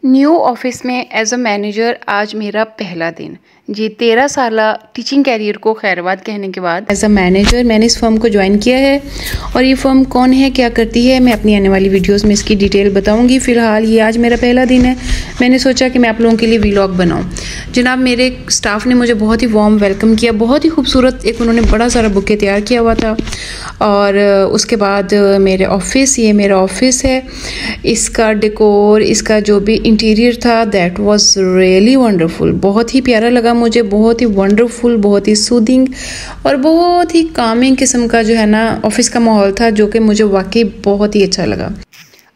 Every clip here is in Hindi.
न्यू ऑफिस में एज अ मैनेजर आज मेरा पहला दिन। जी 13 साल टीचिंग कैरियर को खैरबाद कहने के बाद एज अ मैनेजर मैंने इस फर्म को ज्वाइन किया है। और ये फर्म कौन है, क्या करती है, मैं अपनी आने वाली वीडियोस में इसकी डिटेल बताऊंगी। फ़िलहाल ये आज मेरा पहला दिन है, मैंने सोचा कि मैं आप लोगों के लिए व्लॉग बनाऊं। जनाब मेरे स्टाफ ने मुझे बहुत ही वार्म वेलकम किया, बहुत ही खूबसूरत एक उन्होंने बड़ा सारा बुके तैयार किया हुआ था। और उसके बाद मेरे ऑफिस, ये मेरा ऑफिस है, इसका डेकोर, इसका जो भी इंटीरियर था दैट वाज रियली वंडरफुल। बहुत ही प्यारा लगा मुझे, बहुत ही वंडरफुल, बहुत ही सूदिंग और बहुत ही कामिंग किस्म का जो है ना ऑफिस का माहौल था, जो कि मुझे वाकई बहुत ही अच्छा लगा।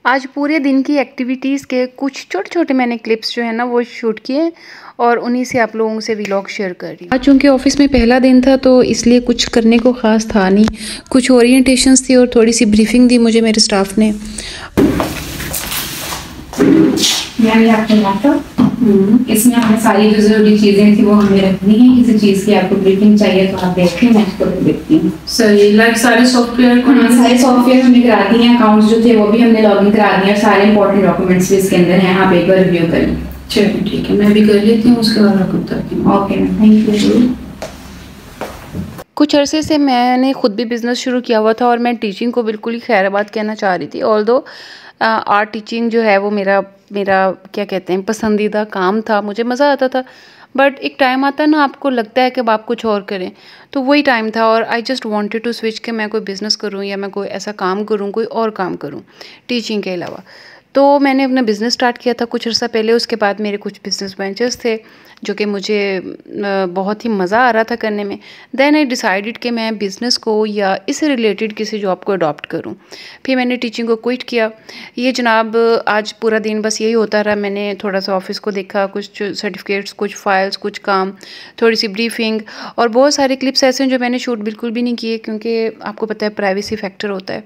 आज पूरे दिन की एक्टिविटीज़ के कुछ छोटे छोटे मैंने क्लिप्स जो है ना वो शूट किए और उन्हीं से आप लोगों से व्लॉग शेयर कर रही हूँ। आज चूँकि ऑफिस में पहला दिन था तो इसलिए कुछ करने को ख़ास था नहीं, कुछ ओरिएंटेशंस थी और थोड़ी सी ब्रीफिंग दी मुझे मेरे स्टाफ ने। इसमें हमें सारी जो जरूरी चीजें थी वो हमें रखनी है। किसी चीज की आपको ब्रीफिंग चाहिए तो आप देखिए, मैं इसको देखती हूँ। सही, लाइक सारे सॉफ्टवेयर हमने करा दिए हैं, अकाउंट्स जो थे वो भी हमने लॉगिन करा दिए और सारे इंपॉर्टेंट डॉक्यूमेंट्स भी इसके अंदर हैं, आप एक बार रिव्यू करें। चलिए ठीक है, मैं भी कर लेती हूँ, उसके बाद आपको बताती हूँ। Okay ma'am, thank you. कुछ अरसे से मैंने खुद भी बिज़नेस शुरू किया हुआ था और मैं टीचिंग को बिल्कुल ही खैराबाद कहना चाह रही थी। ऑल्दो आर्ट टीचिंग जो है वो मेरा क्या कहते हैं पसंदीदा काम था, मुझे मज़ा आता था। बट एक टाइम आता है ना, आपको लगता है कि अब आप कुछ और करें, तो वही टाइम था और I just wanted to switch कि मैं कोई बिज़नेस करूं या मैं कोई ऐसा काम करूं, कोई और काम करूं टीचिंग के अलावा। तो मैंने अपना बिज़नेस स्टार्ट किया था कुछ अर्सा पहले। उसके बाद मेरे कुछ बिज़नेस वेंचर्स थे जो कि मुझे बहुत ही मज़ा आ रहा था करने में। देन आई डिसाइडेड कि मैं बिज़नेस को या इससे रिलेटेड किसी जॉब को अडॉप्ट करूं। फिर मैंने टीचिंग को क्विट किया। ये जनाब आज पूरा दिन बस यही होता रहा। मैंने थोड़ा सा ऑफिस को देखा, कुछ सर्टिफिकेट्स, कुछ फाइल्स, कुछ काम, थोड़ी सी ब्रीफिंग और बहुत सारे क्लिप्स ऐसे हैं जो मैंने शूट बिल्कुल भी नहीं किए क्योंकि आपको पता है प्राइवेसी फैक्टर होता है।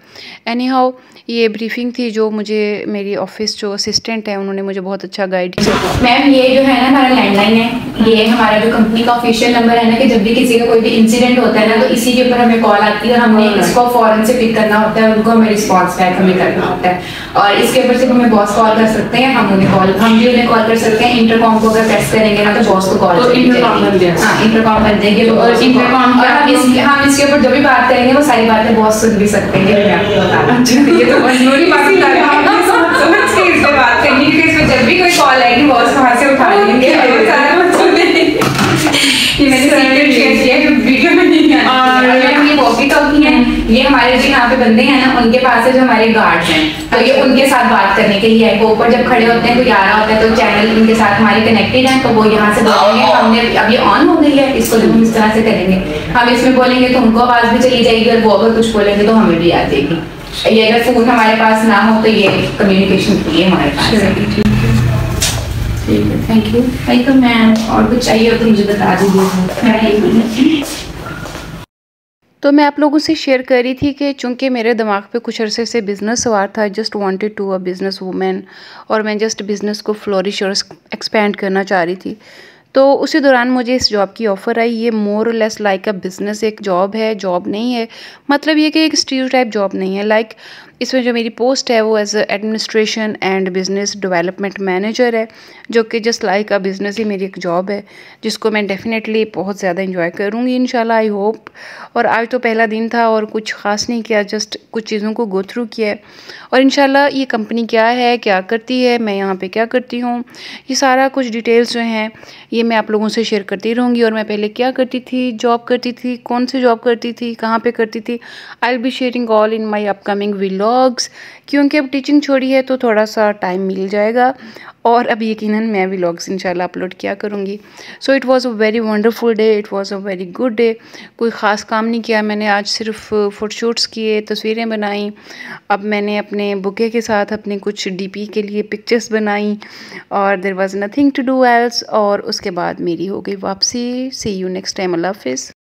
एनी हाउ ये ब्रीफिंग थी जो मुझे मेरी ऑफिस जो असिस्टेंट है उन्होंने मुझे बहुत अच्छा गाइड किया। मैम ये जो है ना हमारा लैंडलाइन है, ये हमारा जो कंपनी का ऑफिशियल नंबर है ना, कि जब भी किसी का कोई भी इंसिडेंट होता है ना तो इसी के ऊपर हमें कॉल आती है और हमने इसको फौरन से पिक करना होता है, उनको हमें रिस्पॉन्स बैक हमें करना होता है। और इसके ऊपर सिर्फ हमें बॉस कॉल कर सकते हैं, हम भी उन्हें कॉल कर सकते हैं। इंटरकॉम को अगर प्रेस करेंगे ना तो बॉस को कॉल इंटरकॉम बन जाएंगे। हम इसके ऊपर जो भी बात करेंगे वो सारी बातें बॉस सुन भी सकते हैं। ये तो मजबूरी बात करनी है, जब भी कोई कॉल आएगी बॉस वहां से उठा लेंगे। ये मैंने सीक्रेट शेयर किया है जो वीडियो में नहीं है। और ये वॉकी टॉकी है, ये हमारे जो यहाँ पे बंदे हैं ना उनके पास है जो हमारे गार्ड्स हैं, तो ये उनके साथ बात करने के लिए है। वो ऊपर जब खड़े होते हैं कोई आ रहा होता है तो चैनल उनके साथ हमारे कनेक्टेड है, तो वो यहाँ से बोलेंगे। हमने अब ये ऑन हो गई है, इसको जब हम इस तरह से करेंगे, हम इसमें बोलेंगे तो उनको आवाज भी चली जाएगी और वो अगर कुछ बोलेंगे तो हमें भी आ जाएगी। ये अगर फोन हमारे पास ना हो तो ये कम्युनिकेशन के लिए हमारे पास है। ठीक है, थैंक यू। वेलकम मैम, और कुछ चाहिए हो तो मुझे बता दीजिए। तो मैं आप लोगों से शेयर कर रही थी कि चूंकि मेरे दिमाग पे कुछ अरसे से बिज़नेस सवार था, just wanted to a business women, और मैं जस्ट बिज़नेस को फ्लोरिश और एक्सपेंड करना चाह रही थी। तो उसी दौरान मुझे इस जॉब की ऑफ़र आई। ये मोर और लेस लाइक अ बिज़नेस एक जॉब है, जॉब नहीं है। मतलब ये कि एक स्टीरियोटाइप जॉब नहीं है। लाइक इसमें जो मेरी पोस्ट है वो as administration and business development manager है, जो कि जस्ट लाइक अ बिज़नेस ही मेरी एक जॉब है, जिसको मैं डेफिनेटली बहुत ज़्यादा इंजॉय करूँगी इंशाल्लाह, आई होप। और आज तो पहला दिन था और कुछ ख़ास नहीं किया, जस्ट कुछ चीज़ों को गो थ्रू किया है। और इंशाल्लाह ये कंपनी क्या है, क्या करती है, मैं यहाँ पे क्या करती हूँ, ये सारा कुछ डिटेल्स जो हैं ये मैं आप लोगों से शेयर करती रहूँगी। और मैं पहले क्या करती थी, जॉब करती थी, कौन सी जॉब करती थी, कहाँ पे करती थी, I will be sharing all in my upcoming vlogs. क्योंकि अब टीचिंग छोड़ी है तो थोड़ा सा टाइम मिल जाएगा और अब यकीनन मैं व्लॉग्स इंशाल्लाह अपलोड किया करूँगी। So it was a very wonderful day, it was a very good day. कोई ख़ास काम नहीं किया मैंने आज, सिर्फ फ़ोटोशूट्स किए, तस्वीरें बनाई। अब मैंने अपने बुके के साथ अपने कुछ डीपी के लिए पिक्चर्स बनाई और there was nothing to do else. और उसके बाद मेरी हो गई वापसी। सी यू नेक्स्ट टाइम, अल्लाह हाफ़िज़।